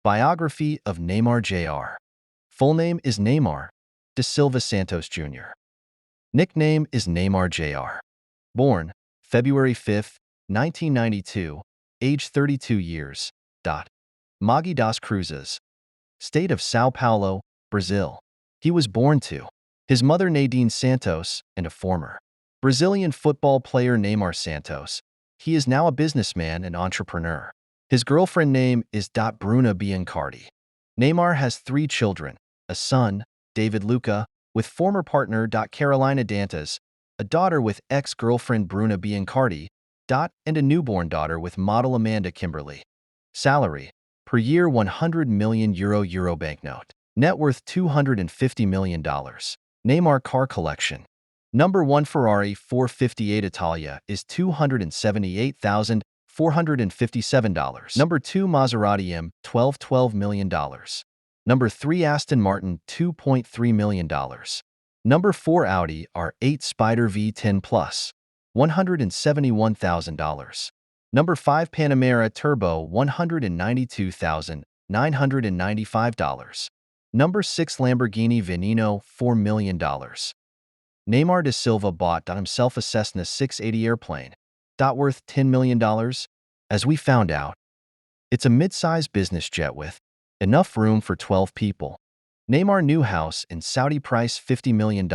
Biography of Neymar Jr. Full name is Neymar da Silva Santos Jr. Nickname is Neymar Jr. Born February 5, 1992, age 32 years. Magi das Cruzes. State of São Paulo, Brazil. He was born to his mother Nadine Santos and a former Brazilian football player Neymar Santos. He is now a businessman and entrepreneur. His girlfriend name is Bruna Biancardi. Neymar has 3 children, a son, David Luca, with former partner Carolina Dantas, a daughter with ex-girlfriend Bruna Biancardi, and a newborn daughter with model Amanda Kimberly. Salary, per year €100 million Euro banknote. Net worth $250 million. Neymar car collection. Number 1 Ferrari 458 Italia is $278,457. Number 2 Maserati M, $12 million. Number 3 Aston Martin, $2.3 million. Number 4 Audi R8 Spider V10 Plus, $171,000. Number 5 Panamera Turbo, $192,995. Number 6 Lamborghini Veneno, $4 million. Neymar da Silva bought himself a Cessna 680 airplane, worth $10 million. As we found out, it's a mid-size business jet with enough room for 12 people. Neymar new house in Saudi price $50 million.